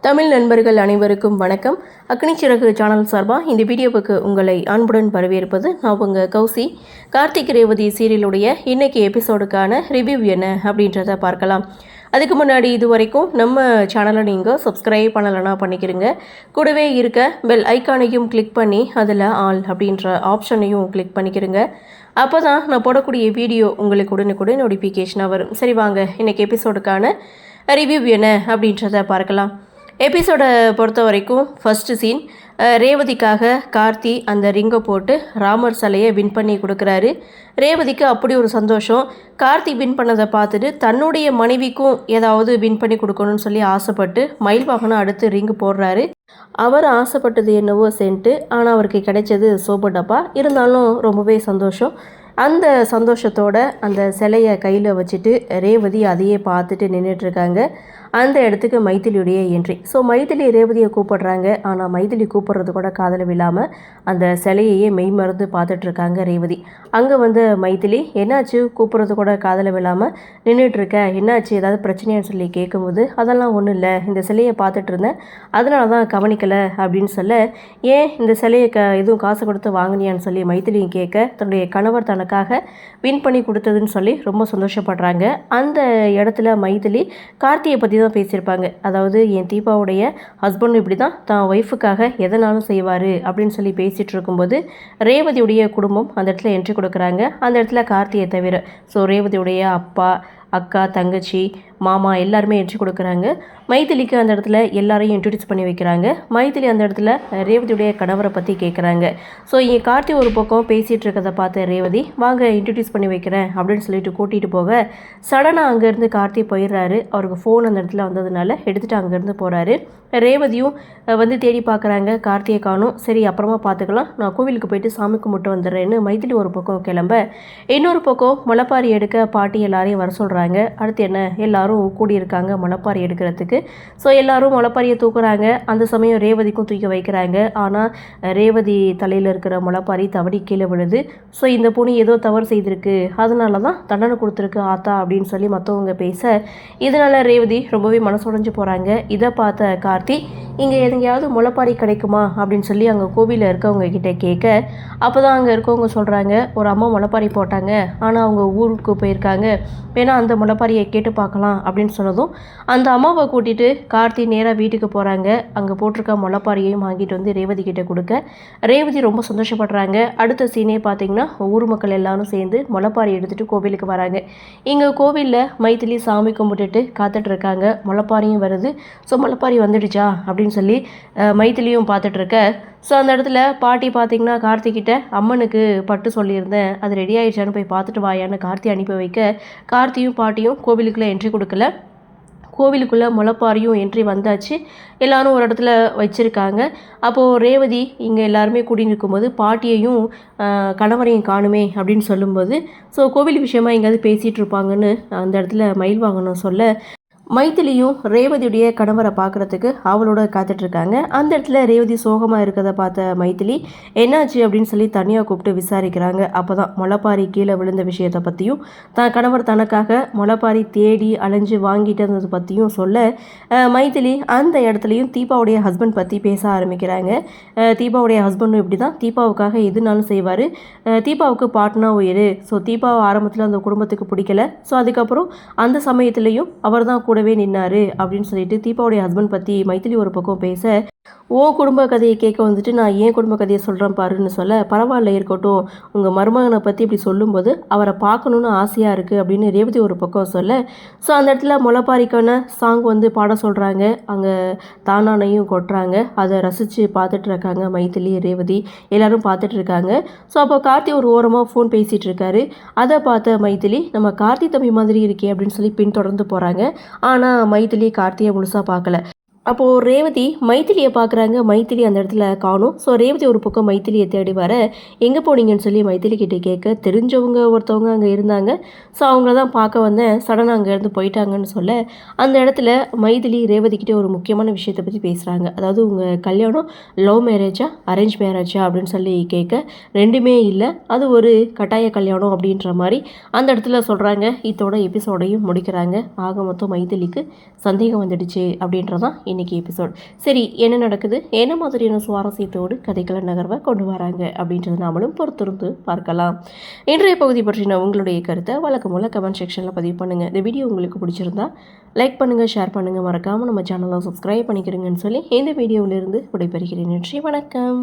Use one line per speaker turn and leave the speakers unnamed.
தமிழ் நண்பர்கள் அனைவருக்கும் வணக்கம். அக்னி சிறகு சேனல் சார்பாக இந்த வீடியோவுக்கு உங்களை அன்புடன் வரவேற்பது நான் உங்கள் கௌசி. கார்த்திக் ரேவதி சீரியலுடைய இன்னைக்கு எபிசோடுக்கான ரிவ்யூ என்ன அப்படின்றத பார்க்கலாம். அதுக்கு முன்னாடி இது வரைக்கும் நம்ம சேனலை நீங்கள் சப்ஸ்கிரைப் பண்ணலைன்னா பண்ணிக்கிறங்க. கூடவே இருக்க பெல் ஐக்கானையும் கிளிக் பண்ணி அதில் ஆல் அப்படின்ற ஆப்ஷனையும் கிளிக் பண்ணிக்கிறங்க. அப்போ தான் நான் போடக்கூடிய வீடியோ உங்களுக்கு உடனுக்குடன் நோட்டிஃபிகேஷனாக வரும். சரி வாங்க இன்றைக்கி எபிசோடுக்கான ரிவ்யூ என்ன அப்படின்றத பார்க்கலாம். எபிசோடை பொறுத்த வரைக்கும் ஃபஸ்ட்டு சீன், ரேவதிக்காக கார்த்தி அந்த ரிங்கை போட்டு ராமர் சிலையை வின் பண்ணி கொடுக்குறாரு. ரேவதிக்கு அப்படி ஒரு சந்தோஷம். கார்த்தி வின் பண்ணதை பார்த்துட்டு தன்னுடைய மனைவிக்கும் ஏதாவது வின் பண்ணி கொடுக்கணும்னு சொல்லி ஆசைப்பட்டு மயில் வாகனம் அடுத்து ரிங்கு போடுறாரு. அவர் ஆசைப்பட்டது என்னவோ சென்ட்டு, ஆனால் அவருக்கு கிடைச்சது சோப்பு டப்பா. இருந்தாலும் ரொம்பவே சந்தோஷம். அந்த சந்தோஷத்தோட அந்த சிலையை கையில் வச்சுட்டு ரேவதி அதையே பார்த்துட்டு நின்றுட்டுருக்காங்க. அந்த இடத்துக்கு மைதிலியுடைய என்ட்ரி. ஸோ மைதிலி ரேவதியை கூப்பிடுறாங்க. ஆனால் மைதிலி கூப்பிட்றது கூட காதில் விழாமல் அந்த சிலையையே மெய் மறந்து பார்த்துட்ருக்காங்க ரேவதி. அங்கே வந்து மைதிலி என்னாச்சு கூப்பிட்றது கூட காதில் விழாமல் நின்றுட்டுருக்க, என்னாச்சு ஏதாவது பிரச்சனையான்னு சொல்லி கேட்கும்போது அதெல்லாம் ஒன்றும் இல்லை, இந்த சிலையை பார்த்துட்டு இருந்தேன் அதனால தான் கவனிக்கலை அப்படின்னு சொல்ல, ஏன் இந்த சிலையை எதுவும் காசு கொடுத்து வாங்கினியான்னு சொல்லி மைதிலியும் கேட்க, தன்னுடைய கணவர் தனக்காக வின் பண்ணி கொடுத்ததுன்னு சொல்லி ரொம்ப சந்தோஷப்படுறாங்க. அந்த இடத்துல மைதிலி கார்த்தியை பற்றி தான் பேசியிருப்பாங்க. அதாவது என் தீபாவுடைய ஹஸ்பண்ட் இப்படி தான் தான் ஒய்ஃபுக்காக எதனாலும் செய்வார் அப்படின்னு சொல்லி பேசிகிட்டு இருக்கும்போது ரேவதியுடைய குடும்பம் அந்த இடத்துல என்ட்ரி கொடுக்குறாங்க. அந்த இடத்துல கார்த்தியை தவிர ஸோ ரேவதியுடைய அப்பா, அக்கா, தங்கச்சி, மாமா எல்லாருமே என்ட்ரி கொடுக்குறாங்க. மைதிலிக்கு அந்த இடத்துல எல்லாரையும் இன்ட்ரடியூஸ் பண்ணி வைக்கிறாங்க. மைதிலி அந்த இடத்துல ரேவதியுடைய கணவரை பற்றி கேட்குறாங்க. ஸோ இங்கே கார்த்தி ஒரு பக்கம் பேசிகிட்டு இருக்கிறத பார்த்த ரேவதி, வாங்க இன்ட்ரடியூஸ் பண்ணி வைக்கிறேன் அப்படின்னு சொல்லிட்டு கூட்டிகிட்டு போக சடனாக அங்கேருந்து கார்த்தி போயிடுறாரு. அவருக்கு ஃபோன் அந்த இடத்துல வந்ததுனால எடுத்துகிட்டு அங்கேருந்து போகிறாரு. ரேவதியும் வந்து தேடி பார்க்குறாங்க, கார்த்தியை காணும். சரி அப்புறமா பார்த்துக்கலாம், நான் கோவிலுக்கு போயிட்டு சாமி கும்பிட்டு வந்துடுறேன்னு மைதிலி ஒரு பக்கம் கிளம்ப, இன்னொரு பக்கம் முளைப்பாரி எடுக்க பாட்டி எல்லாரையும் வர சொல்கிறாங்க. அடுத்து என்ன எல்லாரும் கூடியிருக்காங்க முளைப்பாரி எடுக்கிறதுக்கு. ஸோ எல்லாரும் முளைப்பாரியை தூக்குறாங்க. அந்த சமயம் ரேவதிக்கும் தூக்கி வைக்கிறாங்க. ஆனால் ரேவதி தலையில் இருக்கிற முளைப்பாரி தவறி கீழே விழுது. ஸோ இந்த பொண்ணு ஏதோ தவறு செய்திருக்கு, அதனால தான் தண்டனை கொடுத்துருக்கு ஆத்தா அப்படின்னு சொல்லி மற்றவங்க பேச, இதனால் ரேவதி ரொம்பவே மனசுடைஞ்சு போகிறாங்க. இதை பார்த்த கார்த்தி, இங்கே எங்கேயாவது முளைப்பாரி கிடைக்குமா அப்படின்னு சொல்லி அங்கே கோவிலில் இருக்கவங்க கிட்டே கேட்க, அப்போ தான் அங்கே இருக்கவங்க சொல்கிறாங்க, ஒரு அம்மா முளைப்பாரி போட்டாங்க, ஆனால் அவங்க ஊருக்கு போயிருக்காங்க, வேணா அந்த முளைப்பாரியை கேட்டு பார்க்கலாம் அப்படின்னு சொன்னதும் அந்த அம்மாவை கூட்டிகிட்டு கார்த்தி நேராக வீட்டுக்கு போகிறாங்க. அங்கே போட்டிருக்க முளைப்பாரியையும் வாங்கிட்டு வந்து ரேவதி கிட்டே கொடுக்க ரேவதி ரொம்ப சந்தோஷப்படுறாங்க. அடுத்த சீனே பார்த்தீங்கன்னா ஊர் மக்கள் எல்லாரும் சேர்ந்து முளைப்பாரி எடுத்துகிட்டு கோவிலுக்கு வராங்க. இங்கே கோவிலில் மைதிலி சாமி கும்பிட்டுட்டு காத்துட்டு இருக்காங்க. முளைப்பாரியும் வருது. ஸோ முளைப்பாரி வந்துடுச்சா அப்படின்னு சொல்லி மைதிலியும் பார்த்துட்டு இருக்க, ஸோ அந்த இடத்துல பாட்டி பார்த்தீங்கன்னா கார்த்திகிட்ட அம்மனுக்கு பட்டு சொல்லியிருந்தேன், அது ரெடி ஆகிடுச்சான்னு போய் பார்த்துட்டு வாயான்னு கார்த்தி அனுப்பி வைக்க, கார்த்தியும் பாட்டியும் கோவிலுக்குள்ளே என்ட்ரி கொடுக்கல. கோவிலுக்குள்ளே முளைப்பாரியும் என்ட்ரி வந்தாச்சு. எல்லாரும் ஒரு இடத்துல வச்சுருக்காங்க. அப்போது ரேவதி இங்கே எல்லாருமே கூடி நிற்கும்போது பாட்டியையும் கணவரையும் காணுமே அப்படின்னு சொல்லும்போது, ஸோ கோவில் விஷயமா எங்கேயாவது பேசிகிட்டு இருப்பாங்கன்னு அந்த இடத்துல மயில் வாங்கணும் சொல்ல, மைதிலியும் ரேவதியுடைய கணவரை பார்க்குறதுக்கு அவளோட காத்துட்ருக்காங்க. அந்த இடத்துல ரேவதி சோகமாக இருக்கிறத பார்த்த மைதிலி என்னாச்சு அப்படின்னு சொல்லி தனியாக கூப்பிட்டு விசாரிக்கிறாங்க. அப்போ தான் முளைப்பாரி கீழே விழுந்த விஷயத்தை பற்றியும் தான் கணவர் தனக்காக முளைப்பாரி தேடி அலைஞ்சு வாங்கிட்டு இருந்ததை பற்றியும் சொல்ல, மைதிலி அந்த இடத்துலையும் தீபாவுடைய ஹஸ்பண்ட் பற்றி பேச ஆரம்பிக்கிறாங்க. தீபாவுடைய ஹஸ்பண்டும் இப்படி தான் தீபாவுக்காக எதுனாலும் செய்வார். தீபாவுக்கு பாட்னா உயிர். ஸோ தீபாவை ஆரம்பத்தில் அந்த குடும்பத்துக்கு பிடிக்கல. ஸோ அதுக்கப்புறம் அந்த சமயத்துலேயும் அவர் தான் கூடவே நின்னாரு அப்படின்னு சொல்லிட்டு தீபாவுடைய ஹஸ்பண்ட் பற்றி மைதிலி ஒரு பக்கம் பேச, ஓ குடும்ப கதையை கேட்க வந்துட்டு நான் ஏன் குடும்ப கதையை சொல்கிறேன் பாருன்னு சொல்ல, பரவாயில்ல இருக்கட்டும், உங்கள் மருமகனை பற்றி இப்படி சொல்லும்போது அவரை பார்க்கணுன்னு ஆசையாக இருக்குது அப்படின்னு ரேவதி ஒரு பக்கம் சொல்ல, ஸோ அந்த இடத்துல முளைப்பாரிக்கான சாங் வந்து பாட சொல்கிறாங்க. அங்கே தானானையும் கொட்டுறாங்க. அதை ரசித்து பார்த்துட்டு இருக்காங்க மைதிலி, ரேவதி எல்லாரும் பார்த்துட்டு இருக்காங்க. ஸோ அப்போ கார்த்தி ஒரு ஓரமாக ஃபோன் பேசிகிட்டு இருக்காரு. அதை பார்த்த மைதிலி, நம்ம கார்த்தி தம்பி மாதிரி இருக்கே அப்படின்னு சொல்லி பின்தொடர்ந்து போகிறாங்க. ஆனால் மைதிலி கார்த்தியை முழுசாக பார்க்கல. அப்போது ரேவதி மைதிலியை பார்க்குறாங்க. மைதிலி அந்த இடத்துல காணும். ஸோ ரேவதி ஒரு பக்கம் மைதிலியை தேடி வர, எங்கே போனீங்கன்னு சொல்லி மைதிலி கிட்டே கேட்க, தெரிஞ்சவங்க ஒருத்தவங்க அங்கே இருந்தாங்க, ஸோ அவங்கள தான் பார்க்க வந்தேன், சடனாக அங்கேருந்து போயிட்டாங்கன்னு சொல்ல, அந்த இடத்துல மைதிலி ரேவதிக்கிட்டே ஒரு முக்கியமான விஷயத்தை பற்றி பேசுகிறாங்க. அதாவது உங்கள் கல்யாணம் லவ் மேரேஜா அரேஞ்ச் மேரேஜா அப்படின்னு சொல்லி கேட்க, ரெண்டுமே இல்லை, அது ஒரு கட்டாய கல்யாணம் அப்படின்ற மாதிரி அந்த இடத்துல சொல்கிறாங்க. இதோட எபிசோடையும் முடிக்கிறாங்க. ஆக மொத்தம் மைதிலிக்கு சந்தேகம் வந்துடுச்சு அப்படின்றதான் இன்றைக்கி எபிசோட். சரி, என்ன நடக்குது, என்ன மாதிரியான சுவாரஸ்யத்தோடு கதைக்கள நகர்வை கொண்டு வராங்க அப்படின்றத நாமளும் பொறுத்திருந்து பார்க்கலாம். இன்றைய பகுதி பற்றின உங்களுடைய கருத்தை வழக்கம் போல் கமெண்ட் செக்ஷனில் பதிவு பண்ணுங்கள். இந்த வீடியோ உங்களுக்கு பிடிச்சிருந்தா லைக் பண்ணுங்கள், ஷேர் பண்ணுங்கள், மறக்காமல் நம்ம சேனலை சப்ஸ்கிரைப் பண்ணிக்கிறீங்கன்னு சொல்லி இந்த வீடியோவிலிருந்து விடைபெறுகிறேன். நன்றி, வணக்கம்.